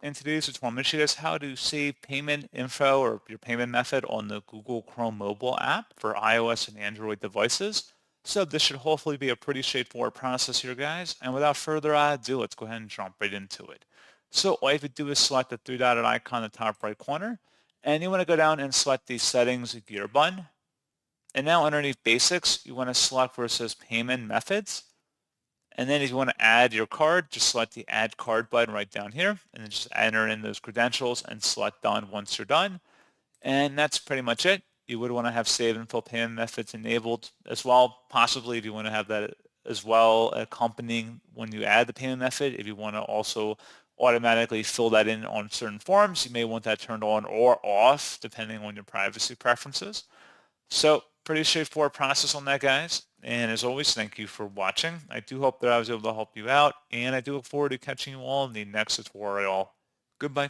In today's tutorial, I'm going to show you guys how to save payment info or your payment method on the Google Chrome mobile app for iOS and Android devices. So this should hopefully be a pretty straightforward process here, guys. And without further ado, let's go ahead and jump right into it. So all you have to do is select the three-dotted icon in the top right corner, and you want to go down and select the settings gear button. And now underneath basics, you want to select where it says payment methods. And then if you want to add your card, just select the add card button right down here and then just enter in those credentials and select done once you're done. And that's pretty much it. You would want to have save and fill payment methods enabled as well. Possibly if you want to have that as well accompanying when you add the payment method. If you want to also automatically fill that in on certain forms, you may want that turned on or off depending on your privacy preferences. So pretty straightforward process on that, guys. And as always, thank you for watching. I do hope that I was able to help you out, and I do look forward to catching you all in the next tutorial. Goodbye.